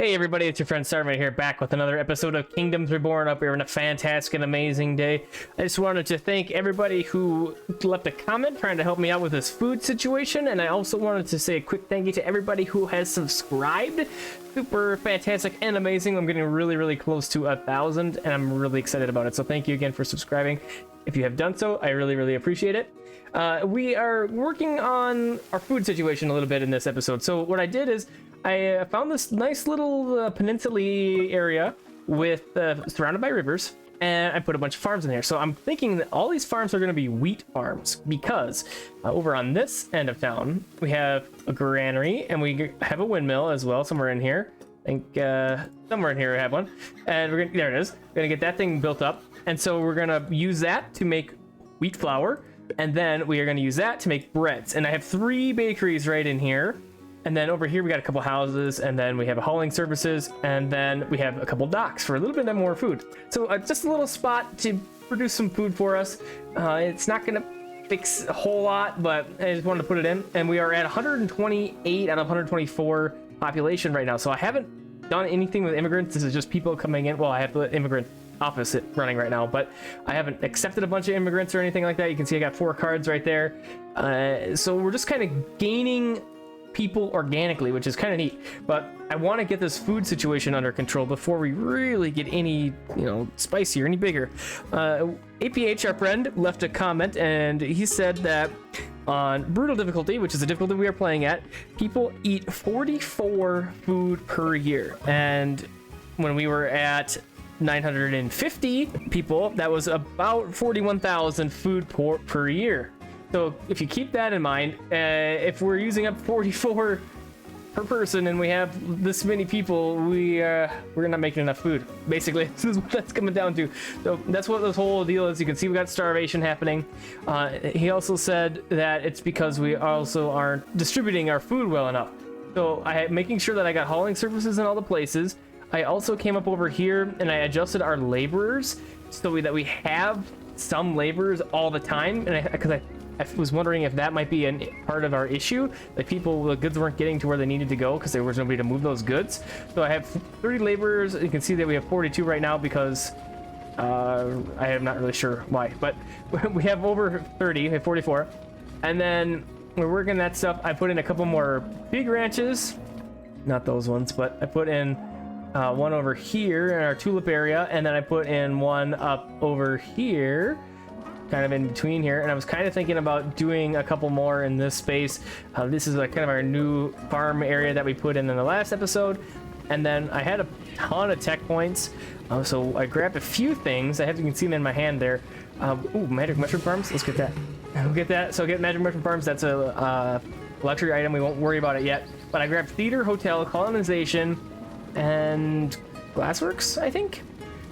Hey everybody, it's your friend Sarmate here, back with another episode of Kingdoms Reborn. Up here on a fantastic and amazing day. I just wanted to thank everybody who left a comment trying to help me out with this food situation, and I also wanted to say a quick thank you to everybody who has subscribed. Super fantastic and amazing. I'm getting really close to 1,000, and I'm really excited about it. So thank you again for subscribing. If you have done so, I really appreciate it. We are working on our food situation a little bit in this episode. So what I did is I found this nice little peninsula area with surrounded by rivers, and I put a bunch of farms in there. So I'm thinking that all these farms are going to be wheat farms because over on this end of town we have a granary and we have a windmill as well somewhere in here. I think somewhere in here we have one, and we're gonna, there it is. We're gonna get that thing built up, and so we're gonna use that to make wheat flour, and then we are gonna use that to make breads. And I have 3 bakeries right in here. And then over here we got a couple houses, and then we have hauling services, and then we have a couple docks for a little bit more food. So just a little spot to produce some food for us. It's not gonna fix a whole lot, but I just wanted to put it in. And we are at 128 out of 124 population right now. So I haven't done anything with immigrants. This is just people coming in. Well, I have the immigrant office running right now, but I haven't accepted a bunch of immigrants or anything like that. You can see I got 4 cards right there. So we're just kind of gaining people organically, which is kind of neat, but I want to get this food situation under control before we really get any, spicier, any bigger. APH, our friend, left a comment, and he said that on brutal difficulty, which is the difficulty we are playing at, people eat 44 food per year, and when we were at 950 people, that was about 41,000 food per year. So if you keep that in mind, if we're using up 44 per person and we have this many people, we're not making enough food. Basically, this is what that's coming down to. So that's what this whole deal is. You can see we got starvation happening. He also said that it's because we also aren't distributing our food well enough. So I had making sure that I got hauling services in all the places. I also came up over here and I adjusted our laborers so that we have some laborers all the time. And because I was wondering if that might be a part of our issue, that the goods weren't getting to where they needed to go because there was nobody to move those goods. So I have 30 laborers. You can see that we have 42 right now because I am not really sure why, but we have over 30, we have 44. And then we're working that stuff. I put in a couple more big ranches, not those ones, but I put in one over here in our tulip area, and then I put in one up over here, kind of in between here, and I was kind of thinking about doing a couple more in this space. This is like kind of our new farm area that we put in the last episode, and then I had a ton of tech points, so I grabbed a few things. You can see them in my hand there. Ooh, magic mushroom farms. Let's get that. We'll get that. So get magic mushroom farms. That's a luxury item. We won't worry about it yet. But I grabbed theater, hotel, colonization, and glassworks, I think.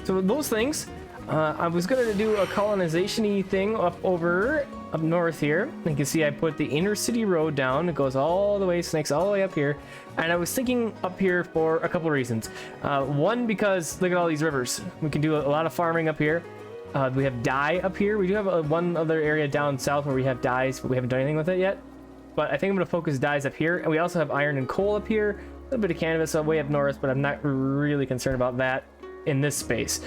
So those things. I was gonna do a colonization-y thing up north here. You can see I put the inner city road down. It goes all the way, snakes all the way up here. And I was thinking up here for a couple of reasons. One, because look at all these rivers. We can do a lot of farming up here. We have dye up here. We do have one other area down south where we have dyes, but we haven't done anything with it yet. But I think I'm gonna focus dyes up here. And we also have iron and coal up here. A little bit of cannabis way up north, but I'm not really concerned about that in this space.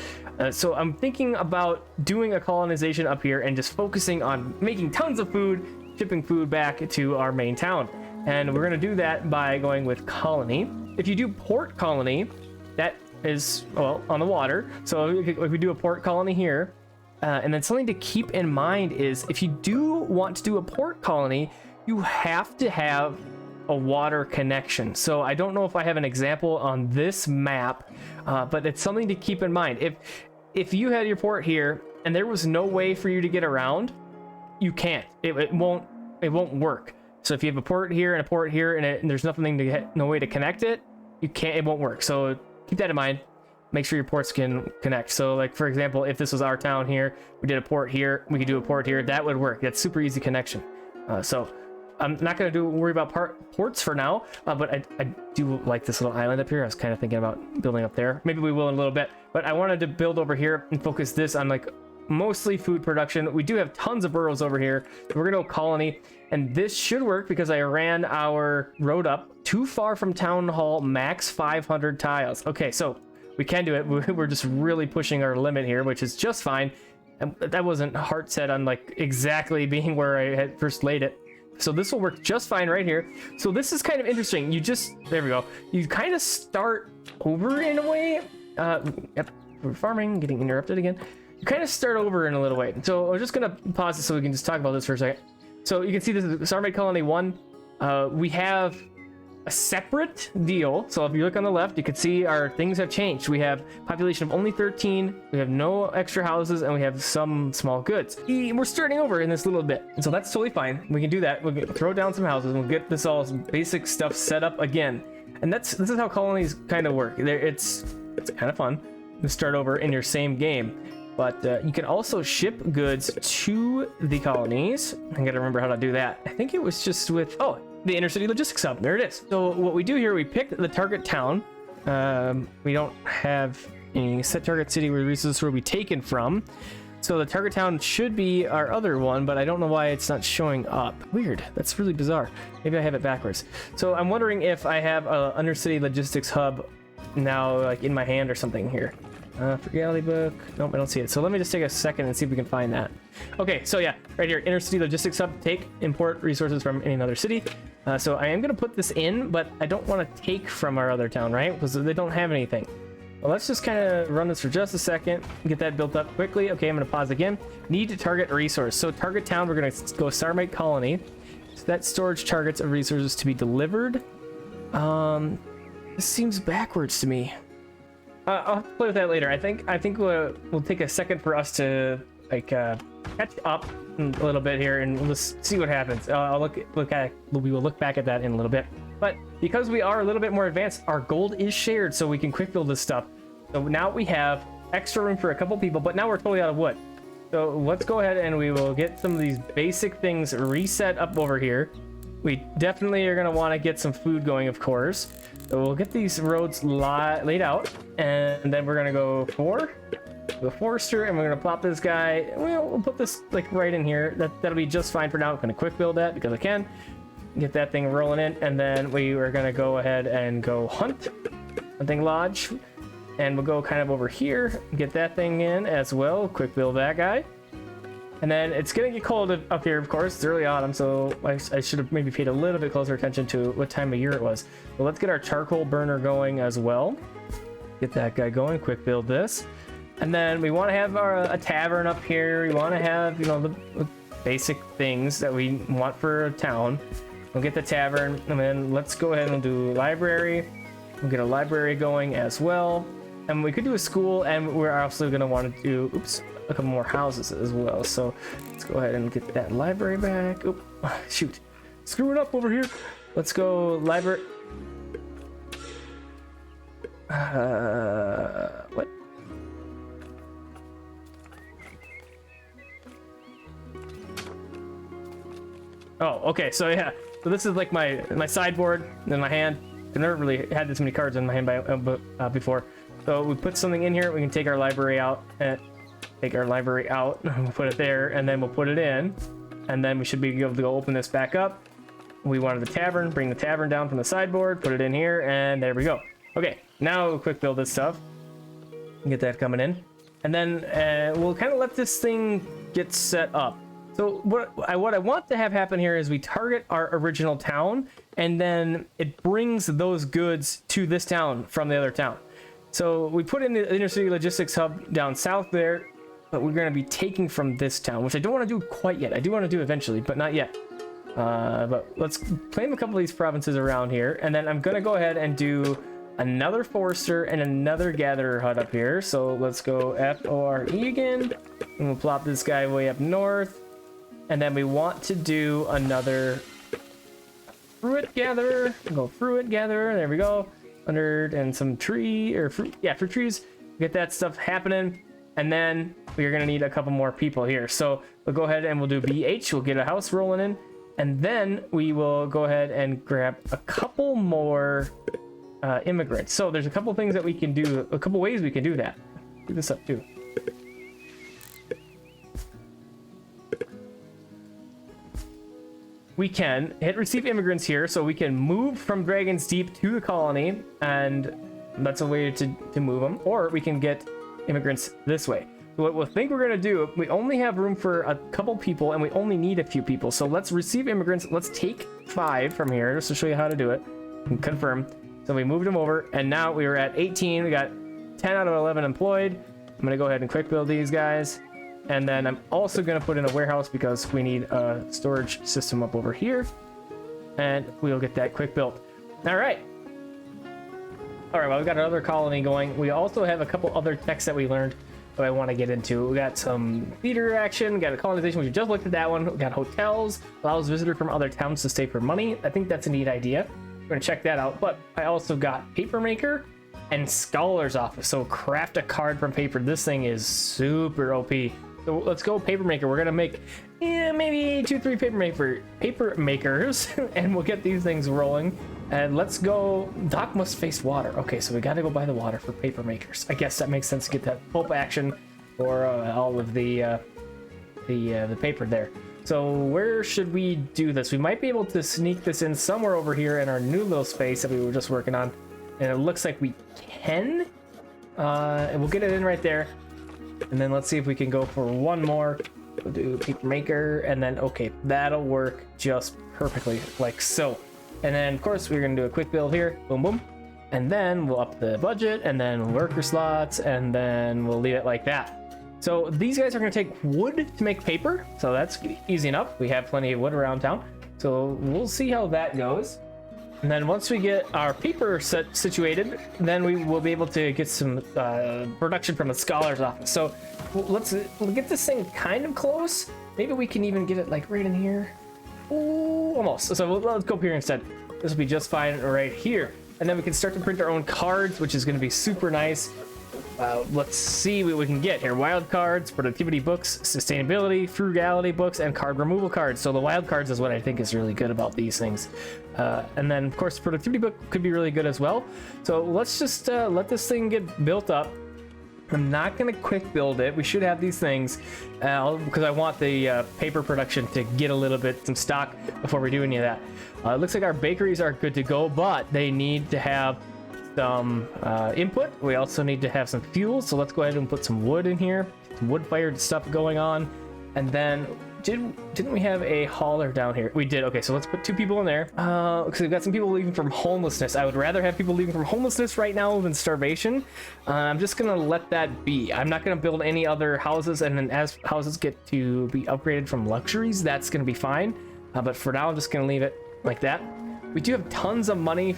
So I'm thinking about doing a colonization up here and just focusing on making tons of food, shipping food back to our main town. And we're going to do that by going with colony. If you do port colony, that is, well, on the water. So if we do a port colony here, and then something to keep in mind is if you do want to do a port colony, you have to have a water connection. So I don't know if I have an example on this map, but it's something to keep in mind. If you had your port here and there was no way for you to get around, you can't. It won't work. So if you have a port here and a port here and there's no way to connect it, it won't work. So keep that in mind. Make sure your ports can connect. So like, for example, if this was our town here, we did a port here, we could do a port here, that would work. That's super easy connection. So I'm not going to worry about ports for now, but I do like this little island up here. I was kind of thinking about building up there. Maybe we will in a little bit, but I wanted to build over here and focus this on like mostly food production. We do have tons of burrows over here. So we're gonna go colony, and this should work because I ran our road up too far from town hall, max 500 tiles. Okay, so we can do it. We're just really pushing our limit here, which is just fine. And that wasn't hard set on like exactly being where I had first laid it. So this will work just fine right here. So this is kind of interesting. There we go. You kind of start over in a way. Yep, we're farming, getting interrupted again. You kind of start over in a little way. So I'm just gonna pause it so we can just talk about this for a second. So you can see this is Sarmate Colony 1. We have a separate deal. So if you look on the left, you can see our things have changed. We have population of only 13. We have no extra houses, and we have some small goods. We're starting over in this little bit, so that's totally fine. We can do that. We'll throw down some houses. We'll get this all basic stuff set up again. And this is how colonies kind of work. It's kind of fun to start over in your same game. But you can also ship goods to the colonies. I gotta remember how to do that. I think it was just with the intercity logistics hub. There it is. So what we do here, we pick the target town. We don't have any set target city where resources will be taken from. So the target town should be our other one, but I don't know why it's not showing up. Weird. That's really bizarre. Maybe I have it backwards. So I'm wondering if I have a undercity logistics hub now, like in my hand or something here. Frugality book. Nope, I don't see it. So let me just take a second and see if we can find that. Okay, so yeah, right here, intercity logistics hub. Import resources from any other city. So I am going to put this in, but I don't want to take from our other town, right? Because they don't have anything. Well, let's just kind of run this for just a second, get that built up quickly. Okay, I'm going to pause again. Need to target a resource. So target town, we're going to go Sarmate Colony. So that storage targets of resources to be delivered. This seems backwards to me. I'll have to play with that later. I think we'll take a second for us to like catch up a little bit here, and we'll just see what happens. We will look back at that in a little bit. But because we are a little bit more advanced, our gold is shared, so we can quick build this stuff. So now we have extra room for a couple people, but now we're totally out of wood. So let's go ahead and we will get some of these basic things reset up over here. We definitely are going to want to get some food going, of course. So we'll get these roads laid out, and then we're going to go the forester, and we're going to plop this guy. We'll put this like right in here. That'll be just fine for now. I'm going to quick build that because I can. Get that thing rolling in, and then we are going to go ahead and go hunting lodge, and we'll go kind of over here, get that thing in as well. Quick build that guy. And then it's going to get cold up here, of course. It's early autumn, so I should have maybe paid a little bit closer attention to what time of year it was. Well, let's get our charcoal burner going as well. Get that guy going. Quick build this. And then we want to have a tavern up here. We want to have, the basic things that we want for a town. We'll get the tavern, and then let's go ahead and do library. We'll get a library going as well. And we could do a school, and we're also going to want to do, a couple more houses as well. So let's go ahead and get that library back. Oop, shoot. Screw it up over here. Let's go library. What? Oh, okay. So yeah. So this is like my sideboard in my hand. I've never really had this many cards in my hand before. So we put something in here. We can take our library out. Take our library out, we'll put it there, and then we'll put it in, and then we should be able to go open this back up. We wanted the tavern, bring the tavern down from the sideboard, put it in here, and there we go. Okay, now we'll quick build this stuff, get that coming in, and then we'll kind of let this thing get set up. So what I want to have happen here is we target our original town, and then it brings those goods to this town from the other town. So we put in the intercity logistics hub down south there, but we're going to be taking from this town, which I don't want to do quite yet. I do want to do eventually, but not yet. But let's claim a couple of these provinces around here, and then I'm going to go ahead and do another forester and another gatherer hut up here. So let's go FORE again, and we'll plop this guy way up north. And then we want to do another fruit gatherer. Go fruit gatherer. There we go. And some tree or fruit. Yeah, fruit trees. Get that stuff happening. And then we're going to need a couple more people here. So we'll go ahead and we'll do BH. We'll get a house rolling in. And then we will go ahead and grab a couple more immigrants. So there's a couple things that we can do. A couple ways we can do that. Do this up too. we can hit receive immigrants here, so we can move from Dragon's Deep to the colony, and that's a way to move them. Or we can get immigrants this way. So what we'll think we're gonna do, we only have room for a couple people, and we only need a few people. So let's receive immigrants. Let's take 5 from here, just to show you how to do it and confirm. So we moved them over, and now we are at 18. We got 10 out of 11 employed. I'm gonna go ahead and quick build these guys. And then I'm also going to put in a warehouse because we need a storage system up over here. And we'll get that quick built. All right. All right, well, we've got another colony going. We also have a couple other techs that we learned that I want to get into. We got some theater action. We got a colonization. We just looked at that one. We got hotels. Allows visitors from other towns to stay for money. I think that's a neat idea. We're going to check that out. But I also got paper maker and scholar's office. So craft a card from paper. This thing is super OP. So let's go paper maker. We're gonna make maybe 2-3 paper makers and we'll get these things rolling. And let's go. Dock must face water. Okay, so we gotta go by the water for paper makers. I guess that makes sense to get that pulp action for all of the paper there. So where should we do this? We might be able to sneak this in somewhere over here in our new little space that we were just working on, and it looks like we can. And we'll get it in right there. And then let's see if we can go for one more. We'll do paper maker, and then okay, that'll work just perfectly like so. And then of course we're gonna do a quick build here, boom boom, and then we'll up the budget, and then worker slots, and then we'll leave it like that. So these guys are gonna take wood to make paper, so that's easy enough. We have plenty of wood around town, so we'll see how that goes. And then once we get our paper set situated, then we will be able to get some production from the scholar's office. So we'll get this thing kind of close. Maybe we can even get it like right in here. Ooh, almost. So let's go up here instead. This will be just fine right here. And then we can start to print our own cards, which is going to be super nice. Let's see what we can get here. Wild cards, productivity books, sustainability, frugality books, and card removal cards. So the wild cards is what I think is really good about these things. And then of course the productivity book could be really good as well. So let's just let this thing get built up. I'm not going to quick build it. We should have these things because I want the paper production to get a little bit some stock before we do any of that. It looks like our bakeries are good to go, but they need to have some input. We also need to have some fuel, so let's go ahead and put some wood in here, some wood-fired stuff going on. And then didn't we have a hauler down here? We did. Okay, so let's put 2 people in there because we've got some people leaving from homelessness. I would rather have people leaving from homelessness right now than starvation. I'm just gonna let that be. I'm not gonna build any other houses, and then as houses get to be upgraded from luxuries, that's gonna be fine. But for now I'm just gonna leave it like that. We do have tons of money.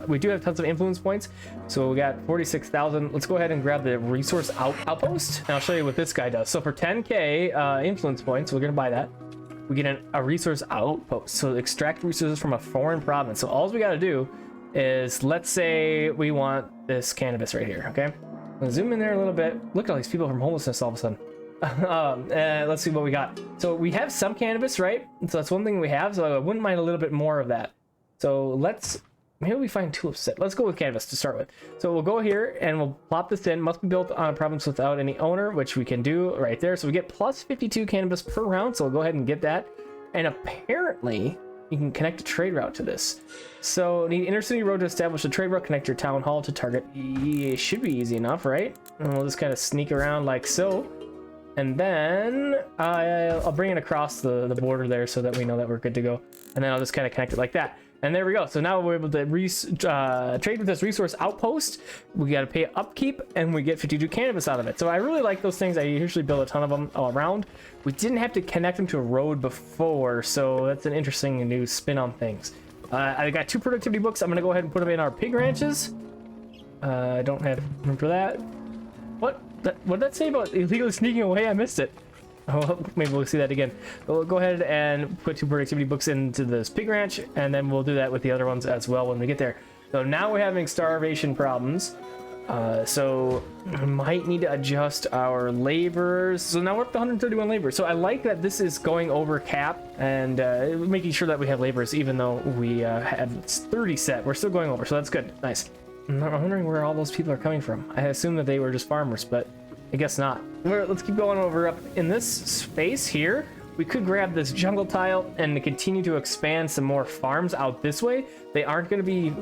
We do have tons of influence points. So we got 46,000. Let's go ahead and grab the resource outpost. And I'll show you what this guy does. So for 10k influence points, we're going to buy that. We get a resource outpost. So extract resources from a foreign province. So all we got to do is, let's say we want this cannabis right here. Okay. I'm going to zoom in there a little bit. Look at all these people from homelessness all of a sudden. Let's see what we got. So we have some cannabis, right? So that's one thing we have. So I wouldn't mind a little bit more of that. So maybe we find tulip set. Let's go with canvas to start with. So we'll go here and we'll plop this in. Must be built on a province without any owner, which we can do right there. So we get plus 52 cannabis per round. So we'll go ahead and get that. And apparently you can connect a trade route to this. So need intercity road to establish a trade route, connect your town hall to target. It should be easy enough, right? And we'll just kind of sneak around like so. And then I'll bring it across the border there so that we know that we're good to go. And then I'll just kind of connect it like that. And there we go. So now we're able to trade with this resource outpost. We got to pay upkeep, and we get 52 cannabis out of it. So I really like those things. I usually build a ton of them all around. We didn't have to connect them to a road before, so that's an interesting new spin on things. I got 2 productivity books. I'm going to go ahead and put them in our pig ranches. I don't have room for that. What did that say about illegally sneaking away? I missed it. Oh, maybe we'll see that again. But we'll go ahead and put 2 productivity books into this pig ranch, and then we'll do that with the other ones as well when we get there. So now we're having starvation problems. So we might need to adjust our laborers. So now we're up to 131 laborers. So I like that this is going over cap and making sure that we have laborers, even though we have 30 set. We're still going over, so that's good. Nice. I'm wondering where all those people are coming from. I assume that they were just farmers, but I guess not. Let's keep going over up in this space here. We could grab this jungle tile and continue to expand some more farms out this way. They aren't going to be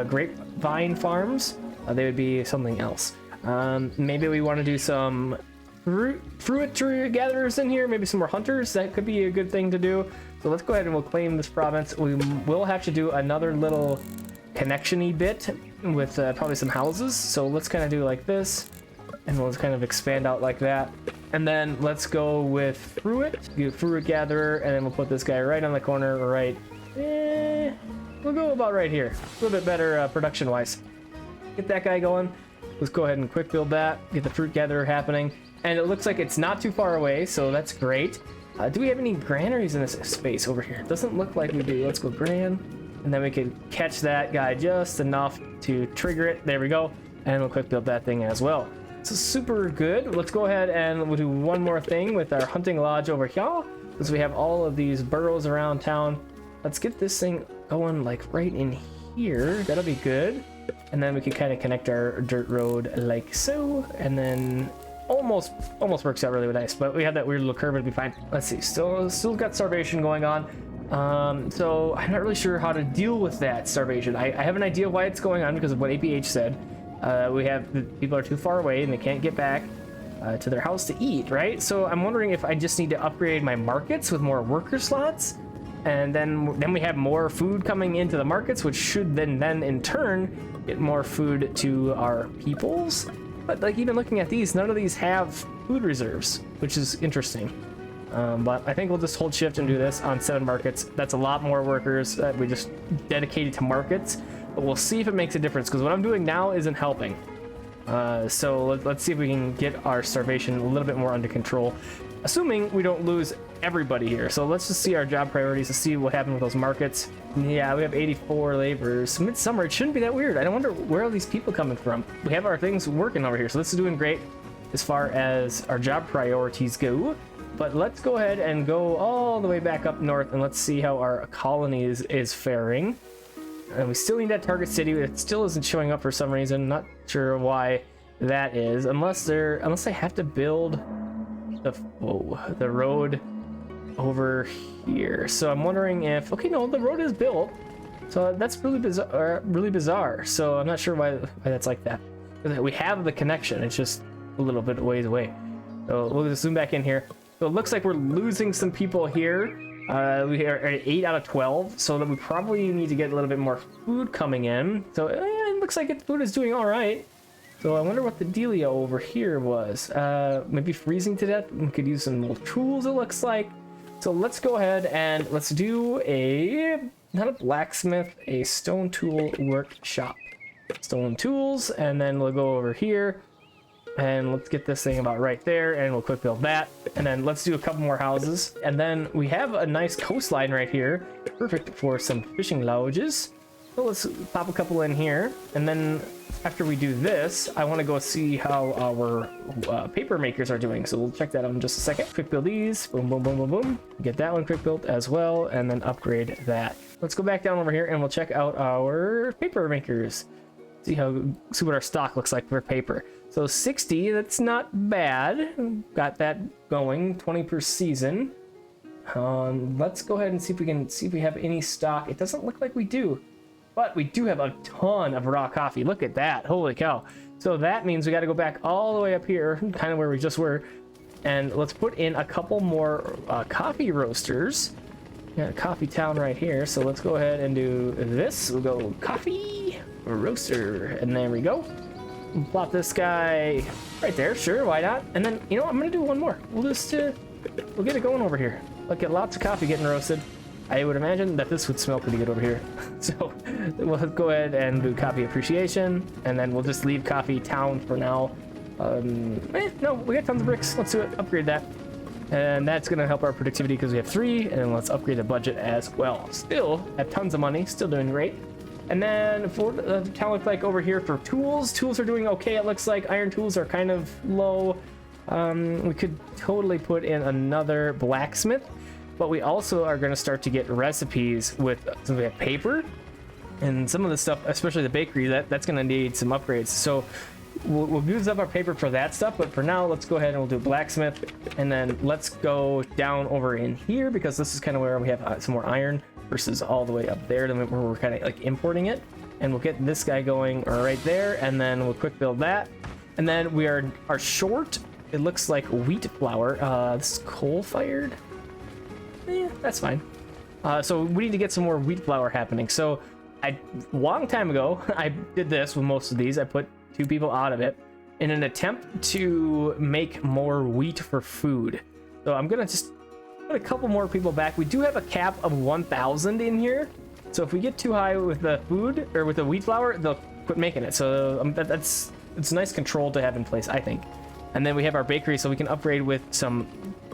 grapevine farms. They would be something else. Maybe we want to do some fruit tree gatherers in here, maybe some more hunters. That could be a good thing to do. So let's go ahead and we'll claim this province. We will have to do another little connection-y bit with probably some houses. So let's kind of do like this, and we'll kind of expand out like that. And then let's go with fruit gatherer, and then we'll put this guy right on the corner, right. We'll go about right here. A little bit better production-wise. Get that guy going. Let's go ahead and quick build that. Get the fruit gatherer happening. And it looks like it's not too far away, so that's great. Do we have any granaries in this space over here? It doesn't look like we do. Let's go gran. And then we can catch that guy just enough to trigger it. There we go. And we'll quick build that thing as well. So super good. Let's go ahead and we'll do one more thing with our hunting lodge over here, because we have all of these burrows around town. Let's get this thing going like right in here. That'll be good. And then we can kind of connect our dirt road like so, and then almost works out really nice. But we have that weird little curve, it'll be fine. Let's see, still got starvation going on. So I'm not really sure how to deal with that starvation. I have an idea why it's going on because of what APH said. People are too far away and they can't get back to their house to eat, right? So I'm wondering if I just need to upgrade my markets with more worker slots, and then we have more food coming into the markets, which should then in turn get more food to our peoples. But like, even looking at these, none of these have food reserves, which is interesting. But I think we'll just hold shift and do this on 7 markets. That's a lot more workers that we just dedicated to markets. But we'll see if it makes a difference, because what I'm doing now isn't helping. So let's see if we can get our starvation a little bit more under control, assuming we don't lose everybody here. So let's just see our job priorities to see what happened with those markets. Yeah, we have 84 laborers. Midsummer, it shouldn't be that weird. I don't wonder where are these people coming from. We have our things working over here, so this is doing great as far as our job priorities go. But let's go ahead and go all the way back up north, and let's see how our colony is faring. And we still need that target city. It still isn't showing up for some reason. Not sure why that is, unless they have to build the road over here. So I'm wondering if, okay, no, the road is built, so that's really bizarre. So I'm not sure why that's like that. We have the connection, it's just a little bit ways away. So we'll just zoom back in here. So it looks like we're losing some people here. We are at 8 out of 12, so that we probably need to get a little bit more food coming in. So it looks like food is doing all right. So I wonder what the dealio over here was. Maybe freezing to death. We could use some little tools, it looks like. So let's go ahead and let's do not a blacksmith, a stone tool workshop. Stone tools, and then we'll go over here. And let's get this thing about right there, and we'll quick build that. And then let's do a couple more houses. And then we have a nice coastline right here. Perfect for some fishing lodges. So let's pop a couple in here. And then after we do this, I want to go see how our paper makers are doing. So we'll check that out in just a second. Quick build these. Boom, boom, boom, boom, boom. Get that one quick built as well, and then upgrade that. Let's go back down over here, and we'll check out our paper makers. See what our stock looks like for paper. So 60, that's not bad. Got that going, 20 per season. Let's go ahead and see if we have any stock. It doesn't look like we do, but we do have a ton of raw coffee. Look at that, holy cow. So that means we got to go back all the way up here, kind of where we just were, and let's put in a couple more coffee roasters. Got a coffee town right here, so let's go ahead and do this. We'll go coffee roaster, and there we go. Plop this guy right there, sure, why not? And then, you know, I'm gonna do one more. We'll just we'll get it going over here. Look at lots of coffee getting roasted. I would imagine that this would smell pretty good over here. So we'll go ahead and do coffee appreciation, and then we'll just leave coffee town for now. No, we got tons of bricks. Let's do it, upgrade that. And that's gonna help our productivity because we have 3, and then let's upgrade the budget as well. Still have tons of money, still doing great. And then for the town, looks like over here for tools are doing okay. It looks like iron tools are kind of low. We could totally put in another blacksmith, but we also are going to start to get recipes with, so we have paper and some of the stuff, especially the bakery, that's going to need some upgrades. So we'll use up our paper for that stuff, but for now, let's go ahead and we'll do blacksmith, and then let's go down over in here because this is kind of where we have some more iron versus all the way up there where we're kind of like importing it. And we'll get this guy going right there, and then we'll quick build that. And then we are short. It looks like wheat flour. This is coal-fired. That's fine. So we need to get some more wheat flour happening. So long time ago, I did this with most of these. I put 2 people out of it in an attempt to make more wheat for food. So I'm gonna just put a couple more people back. We do have a cap of 1,000 in here. So if we get too high with the food or with the wheat flour, they'll quit making it. So it's a nice control to have in place, I think. And then we have our bakery, so we can upgrade with some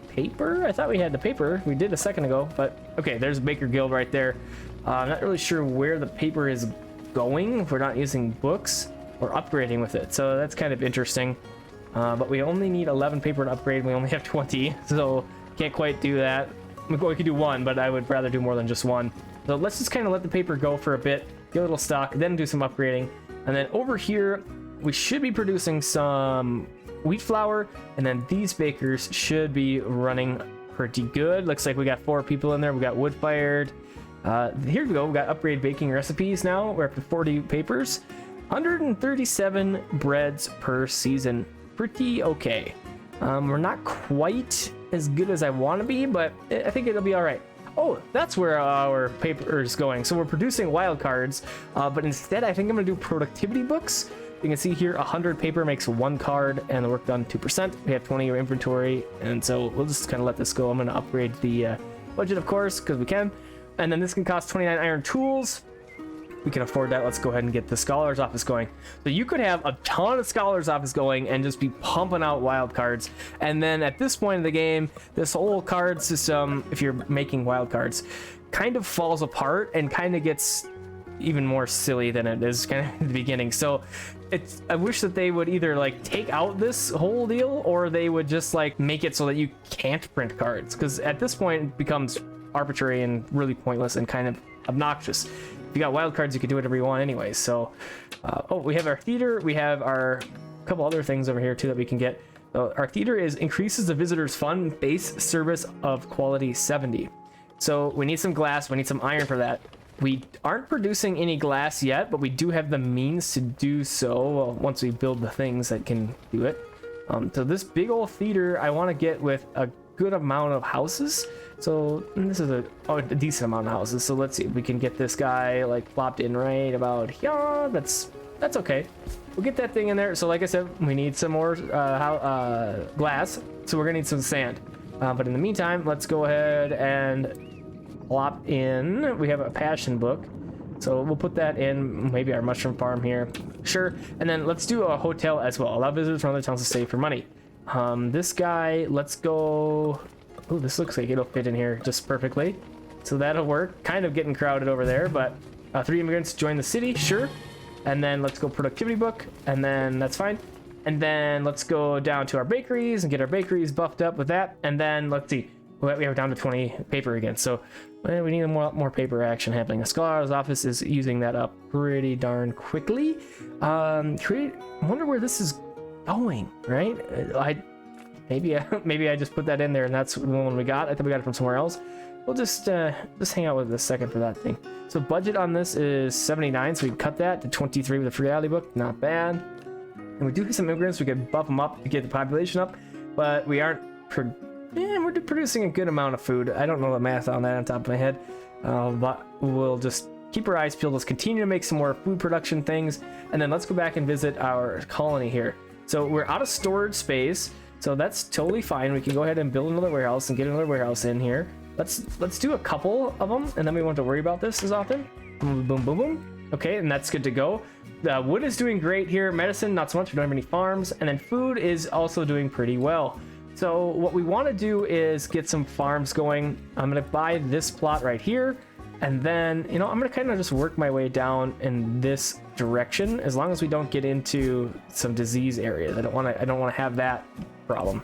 paper. I thought we had the paper. We did a second ago, but okay, there's a Baker Guild right there. I'm not really sure where the paper is going if we're not using books or upgrading with it. So that's kind of interesting. But we only need 11 paper to upgrade. We only have 20, so can't quite do that. We could do 1, but I would rather do more than just 1. So let's just kind of let the paper go for a bit, get a little stock, then do some upgrading. And then over here, we should be producing some wheat flour, and then these bakers should be running pretty good. Looks like we got 4 people in there. We got wood fired. Here we go. We got upgrade baking recipes now. We're up to 40 papers. 137 breads per season. Pretty okay. We're not quite as good as I want to be, but I think it'll be all right. Oh, that's where our paper is going. So we're producing wild cards, but instead I think I'm gonna do productivity books. You can see here 100 paper makes 1 card and the work done 2%. We have 20 inventory, and so we'll just kind of let this go. I'm gonna upgrade the budget, of course, because we can. And then this can cost 29 iron tools. We can afford that. Let's go ahead and get the Scholars Office going. So you could have a ton of Scholars Office going and just be pumping out wild cards. And then at this point in the game, this whole card system, if you're making wild cards, kind of falls apart and kind of gets even more silly than it is kind of in the beginning. So I wish that they would either like take out this whole deal, or they would just like make it so that you can't print cards. Because at this point it becomes arbitrary and really pointless and kind of obnoxious. If you got wild cards, you can do whatever you want anyway. So, oh, we have our theater. We have our couple other things over here too that we can get. Our theater increases the visitor's fun base service of quality 70. So we need some glass. We need some iron for that. We aren't producing any glass yet, but we do have the means to do so once we build the things that can do it. So this big old theater, I want to get with a good amount of houses. So this is a decent amount of houses. So let's see if we can get this guy like plopped in right about here. That's okay. We'll get that thing in there. So like I said, we need some more glass. So we're gonna need some sand. But in the meantime, let's go ahead and plop in. We have a passion book. So we'll put that in maybe our mushroom farm here. Sure. And then let's do a hotel as well. Allow visitors from other towns to stay for money. This guy, let's go. Oh, this looks like it'll fit in here just perfectly. So that'll work. Kind of getting crowded over there, but 3 immigrants join the city, sure. And then let's go productivity book, and then that's fine. And then let's go down to our bakeries and get our bakeries buffed up with that. And then let's see, we have down to 20 paper again. So we need more paper action happening. The Scholar's Office is using that up pretty darn quickly. I wonder where this is going, right? Maybe I just put that in there and that's the one we got. I think we got it from somewhere else. We'll just hang out with a second for that thing. So budget on this is 79, so we can cut that to 23 with the frugality book. Not bad. And we do have some immigrants. We could buff them up to get the population up, but we aren't. We're producing a good amount of food. I don't know the math on that on top of my head, but we'll just keep our eyes peeled. Let's continue to make some more food production things, and then let's go back and visit our colony here. So we're out of storage space. So that's totally fine. We can go ahead and build another warehouse and get another warehouse in here. Let's do a couple of them, and then we won't have to worry about this as often. Boom, boom, boom, boom. Okay, and that's good to go. Wood is doing great here. Medicine, not so much. We don't have any farms. And then food is also doing pretty well. So what we want to do is get some farms going. I'm going to buy this plot right here. And then, I'm going to kind of just work my way down in this direction, as long as we don't get into some disease areas. I don't want to have that problem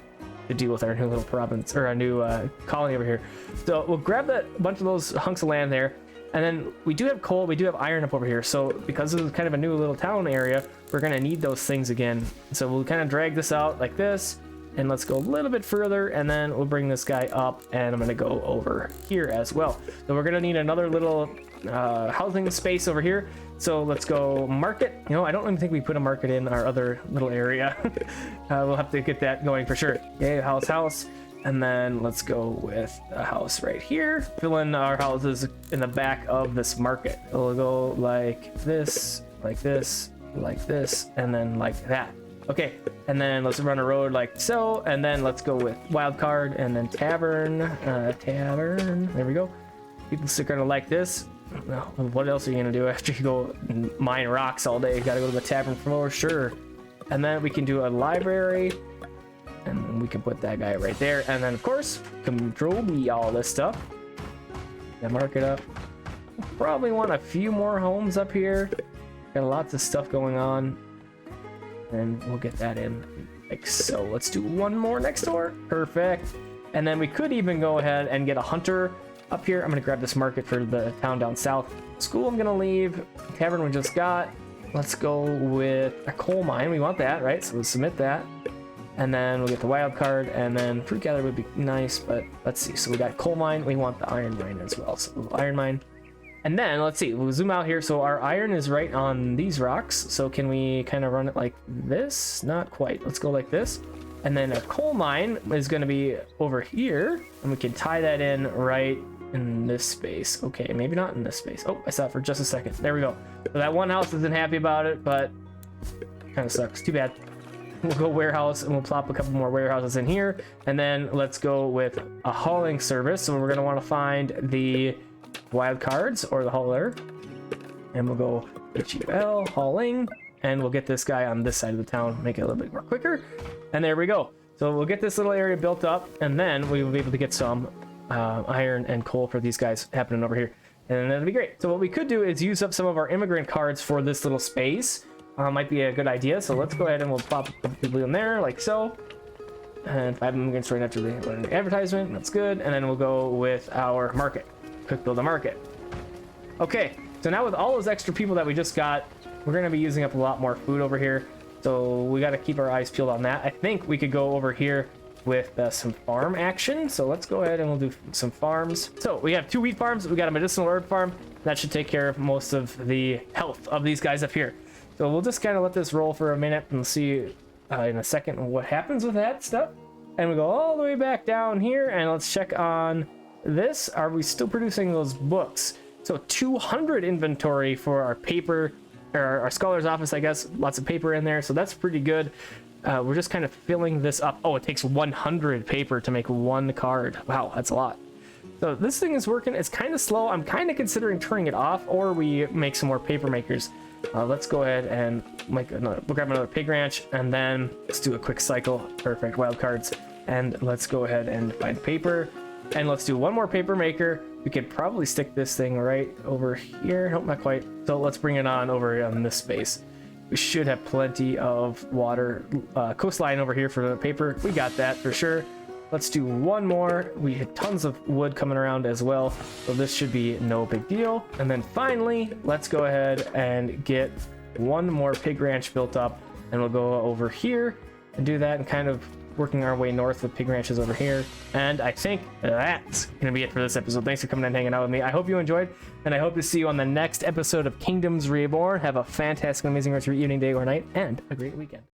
to deal with our new little province, or our new colony over here. So we'll grab that bunch of those hunks of land there, And then we do have coal, we do have iron up over here. So because this is kind of a new little town area, we're gonna need those things again. So we'll kind of drag this out like this, and let's go a little bit further, and then we'll bring this guy up, and I'm gonna go over here as well. So we're gonna need another little housing space over here. So let's go market. You know, I don't even think we put a market in our other little area. We'll have to get that going for sure. Okay, house. And then let's go with a house right here. Fill in our houses in the back of this market. It'll go like this, like this, like this, and then like that. Okay, and then let's run a road like so, and then let's go with wild card, and then tavern, there we go. People are gonna like this. What else are you gonna do after you go mine rocks all day? You gotta go to the tavern for sure. And then we can do a library, and we can put that guy right there. And then of course, control B all this stuff. And mark it up. Probably want a few more homes up here. Got lots of stuff going on. And we'll get that in like so. Let's do one more next door. Perfect. And then we could even go ahead and get a hunter up here. I'm gonna grab this market for the town down south. School I'm gonna leave. Tavern we just got. Let's go with a coal mine. We want that, right? So we'll submit that. And then we'll get the wild card, and then fruit gather would be nice, but let's see. So we got coal mine. We want the iron mine as well. So iron mine. And then let's see, we'll zoom out here. So our iron is right on these rocks. So can we kind of run it like this? Not quite. Let's go like this. And then a coal mine is going to be over here, and we can tie that in right in this space. Okay, maybe not in this space. Oh, I saw it for just a second. There we go. So that one house isn't happy about it, but kind of sucks. Too bad. We'll go warehouse, and we'll plop a couple more warehouses in here. And then let's go with a hauling service. So we're going to want to find the wild cards or the hauler, and we'll go HUL hauling, and we'll get this guy on this side of the town, make it a little bit more quicker. And there we go. So we'll get this little area built up, and then we will be able to get some iron and coal for these guys happening over here, and that'll be great. So what we could do is use up some of our immigrant cards for this little space. Might be a good idea. So let's go ahead and we'll pop a couple people in there like so, and 5 immigrants right after the advertisement. That's good. And then we'll go with our market. Quick build a market. Okay, so now with all those extra people that we just got, we're going to be using up a lot more food over here. So we got to keep our eyes peeled on that. I think we could go over here with some farm action. So let's go ahead and we'll do some farms. So we have 2 wheat farms. We got a medicinal herb farm. That should take care of most of the health of these guys up here. So we'll just kind of let this roll for a minute and see in a second what happens with that stuff. And we go all the way back down here, and let's check on this. Are we still producing those books? So 200 inventory for our paper, or our scholar's office, I guess. Lots of paper in there, so that's pretty good. We're just kind of filling this up. Oh, it takes 100 paper to make 1 card. Wow, that's a lot. So this thing is working. It's kind of slow. I'm kind of considering turning it off, or we make some more paper makers. Let's go ahead and make another. We'll grab another pig ranch, and then let's do a quick cycle. Perfect, wild cards. And let's go ahead and find paper, and let's do 1 more paper maker. We could probably stick this thing right over here. Nope, not quite. So let's bring it on over on this space. We should have plenty of water, coastline over here for the paper. We got that for sure. Let's do 1 more. We had tons of wood coming around as well, so this should be no big deal. And then finally, let's go ahead and get 1 more pig ranch built up, and we'll go over here and do that, and kind of working our way north with pig ranches over here. And I think that's gonna be it for this episode. Thanks for coming and hanging out with me. I hope you enjoyed, and I hope to see you on the next episode of Kingdoms Reborn. Have a fantastic, amazing rest of your evening, day, or night, and a great weekend.